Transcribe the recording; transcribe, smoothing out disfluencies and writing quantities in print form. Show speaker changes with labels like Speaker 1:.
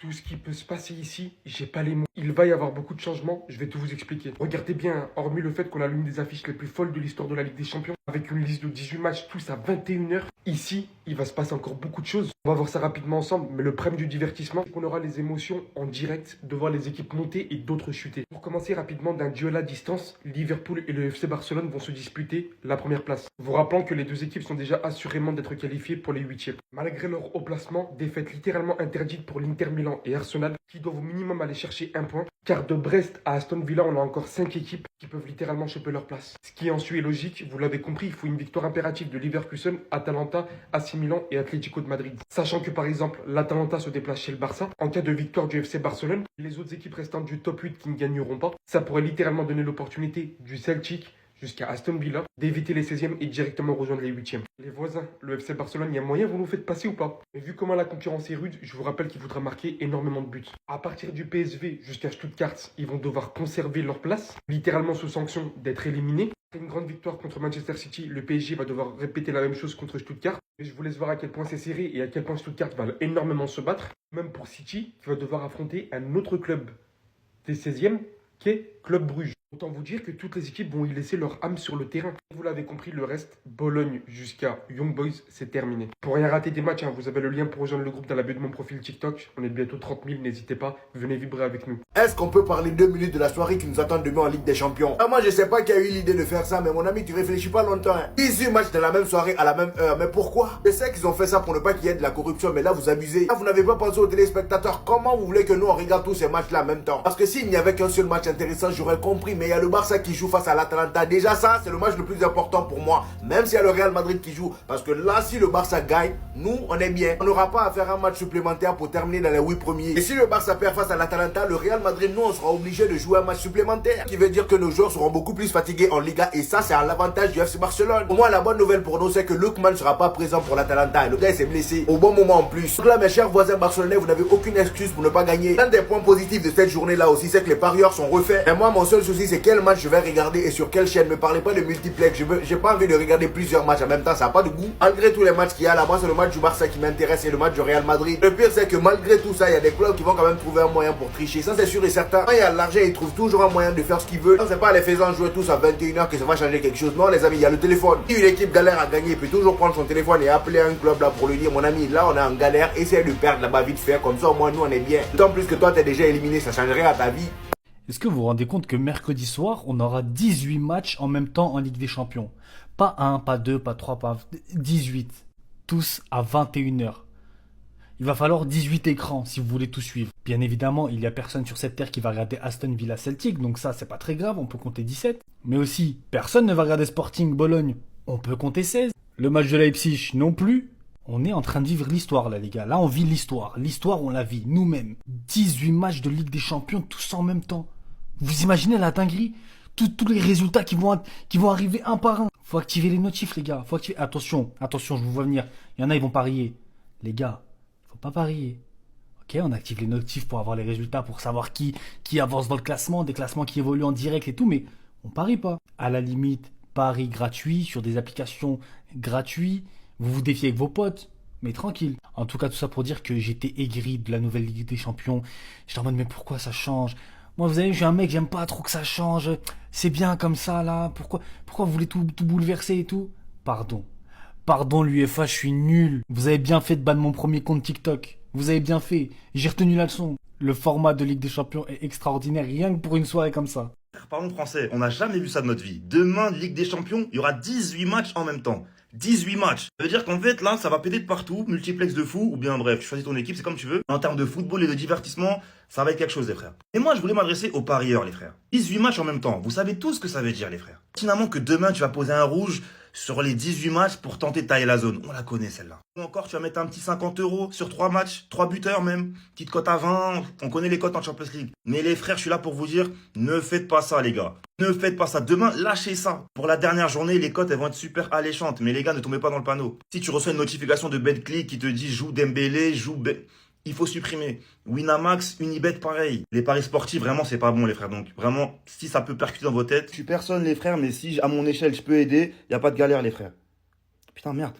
Speaker 1: Tout ce qui peut se passer ici, j'ai pas les mots. Il va y avoir beaucoup de changements, je vais tout vous expliquer. Regardez bien, hein, hormis le fait qu'on a l'une des affiches les plus folles de l'histoire de la Ligue des Champions, avec une liste de 18 matchs, tous à 21 h, ici, il va se passer encore beaucoup de choses. On va voir ça rapidement ensemble, mais le problème du divertissement, c'est qu'on aura les émotions en direct de voir les équipes monter et d'autres chuter. Pour commencer rapidement d'un duel à distance, Liverpool et le FC Barcelone vont se disputer la première place. Vous rappelant que les deux équipes sont déjà assurément d'être qualifiées pour les huitièmes. Malgré leur haut placement, défaite littéralement interdite pour l'Inter Milan et Arsenal qui doivent au minimum aller chercher un point, car de Brest à Aston Villa, on a encore 5 équipes qui peuvent littéralement choper leur place. Ce qui en suit est logique, vous l'avez compris, il faut une victoire impérative de Leverkusen, Atalanta, AC Milan et Atlético de Madrid. Sachant que par exemple, l'Atalanta se déplace chez le Barça, en cas de victoire du FC Barcelone, les autres équipes restantes du top 8 qui ne gagneront pas, ça pourrait littéralement donner l'opportunité du Celtic jusqu'à Aston Villa, d'éviter les 16e et directement rejoindre les 8e. Les voisins, le FC Barcelone, il y a moyen, vous nous faites passer ou pas? Mais vu comment la concurrence est rude, je vous rappelle qu'il faudra marquer énormément de buts. À partir du PSV jusqu'à Stuttgart, ils vont devoir conserver leur place, littéralement sous sanction d'être éliminés. Après une grande victoire contre Manchester City, le PSG va devoir répéter la même chose contre Stuttgart. Mais je vous laisse voir à quel point c'est serré et à quel point Stuttgart va énormément se battre. Même pour City, qui va devoir affronter un autre club des 16e, qui est Club Bruges. Autant vous dire que toutes les équipes vont y laisser leur âme sur le terrain. Vous l'avez compris, le reste, Bologne jusqu'à Young Boys, c'est terminé. Pour rien rater des matchs, hein, vous avez le lien pour rejoindre le groupe dans la bio de mon profil TikTok. On est bientôt 30 000, n'hésitez pas, venez vibrer avec nous.
Speaker 2: Est-ce qu'on peut parler 2 minutes de la soirée qui nous attend demain en Ligue des Champions? Moi je sais pas qui a eu l'idée de faire ça, mais mon ami, tu réfléchis pas longtemps. 18 matchs dans la même soirée à la même heure, mais pourquoi? Je sais qu'ils ont fait ça pour ne pas qu'il y ait de la corruption, mais là vous abusez. Là vous n'avez pas pensé aux téléspectateurs. Comment vous voulez que nous on regarde tous ces matchs là en même temps? Parce que s'il n'y avait qu'un seul match intéressant, j'aurais compris, mais il y a le Barça qui joue face à l'Atalanta. Déjà ça, c'est le match le plus important pour moi, même s'il y a le Real Madrid qui joue. Parce que là, si le Barça gagne, nous, on est bien. On n'aura pas à faire un match supplémentaire pour terminer dans les 8 premiers. Et si le Barça perd face à l'Atalanta, le Real Madrid, nous, on sera obligé de jouer un match supplémentaire. Ce qui veut dire que nos joueurs seront beaucoup plus fatigués en Liga. Et ça, c'est à l'avantage du FC Barcelone. Pour moi, la bonne nouvelle pour nous, c'est que Lookman ne sera pas présent pour l'Atalanta. Le gars, il s'est blessé au bon moment en plus. Donc là, mes chers voisins barcelonais, vous n'avez aucune excuse pour ne pas gagner. L'un des points positifs de cette journée-là aussi, c'est que les parieurs sont refaits. Et moi, mon seul souci, c'est quel match je vais regarder et sur quelle chaîne. Ne parlez pas de multiplex. J'ai pas envie de regarder plusieurs matchs en même temps. Ça n'a pas de goût. Malgré tous les matchs qu'il y a là, moi, c'est le match du Barça qui m'intéresse et le match du Real Madrid. Le pire, c'est que malgré tout ça, il y a des clubs qui vont quand même trouver un moyen pour tricher. Ça, c'est sûr et certain. Quand il y a l'argent, ils trouvent toujours un moyen de faire ce qu'ils veulent. C'est pas les faisant jouer tous à 21 h que ça va changer quelque chose. Non, les amis, il y a le téléphone. Si une équipe galère à gagner, il peut toujours prendre son téléphone et appeler un club là pour lui dire, mon ami, là, on est en galère. Essaye de perdre là-bas vite fait. Comme ça, au moins, nous, on est bien. D'autant plus que toi, t'es déjà éliminé. Ça changerait à ta vie.
Speaker 3: Est-ce que vous vous rendez compte que mercredi soir, on aura 18 matchs en même temps en Ligue des Champions? Pas 1, pas 2, pas 3, pas 18. Tous à 21 h. Il va falloir 18 écrans si vous voulez tout suivre. Bien évidemment, il n'y a personne sur cette terre qui va regarder Aston Villa Celtic, donc ça, c'est pas très grave, on peut compter 17. Mais aussi, personne ne va regarder Sporting Bologne, on peut compter 16. Le match de Leipzig non plus. On est en train de vivre l'histoire là les gars, là on vit l'histoire. L'histoire on la vit nous-mêmes. 18 matchs de Ligue des Champions tous en même temps. Vous imaginez la dinguerie? Tous les résultats qui vont arriver un par un. Faut activer les notifs les gars. Faut activer... Attention, je vous vois venir. Il y en a ils vont parier. Les gars, faut pas parier. Ok, on active les notifs pour avoir les résultats, pour savoir qui avance dans le classement, des classements qui évoluent en direct et tout, mais on parie pas. À la limite, paris gratuit sur des applications gratuites. Vous vous défiez avec vos potes, mais tranquille. En tout cas, tout ça pour dire que j'étais aigri de la nouvelle Ligue des Champions. J'étais en mode, mais pourquoi ça change? Moi, vous savez, je suis un mec, j'aime pas trop que ça change. C'est bien comme ça, là. Pourquoi vous voulez tout bouleverser et tout? Pardon, l'UEFA, je suis nul. Vous avez bien fait de ban mon premier compte TikTok. Vous avez bien fait. J'ai retenu la leçon. Le format de Ligue des Champions est extraordinaire, rien que pour une soirée comme ça.
Speaker 4: Parlons français, on n'a jamais vu ça de notre vie. Demain, Ligue des Champions, il y aura 18 matchs en même temps. 18 matchs. Ça veut dire qu'en fait, là, ça va péter de partout, multiplex de fou, ou bien bref, tu choisis ton équipe, c'est comme tu veux. En termes de football et de divertissement, ça va être quelque chose, les frères. Et moi, je voulais m'adresser aux parieurs, les frères. 18 matchs en même temps, vous savez tous ce que ça veut dire, les frères. Finalement, que demain, tu vas poser un rouge sur les 18 matchs pour tenter de tailler la zone. On la connaît, celle-là. Ou encore, tu vas mettre un petit 50 € sur 3 matchs, 3 buteurs même, petite cote à 20, on connaît les cotes en Champions League. Mais les frères, je suis là pour vous dire, ne faites pas ça, les gars. Ne faites pas ça. Demain, lâchez ça. Pour la dernière journée, les cotes, elles vont être super alléchantes. Mais les gars, ne tombez pas dans le panneau. Si tu reçois une notification de BetClick qui te dit joue Dembélé, il faut supprimer. Winamax, Unibet, pareil. Les paris sportifs, vraiment, c'est pas bon, les frères. Donc, vraiment, si ça peut percuter dans vos têtes, je suis personne, les frères, mais si à mon échelle, je peux aider, y a pas de galère, les frères. Putain, merde.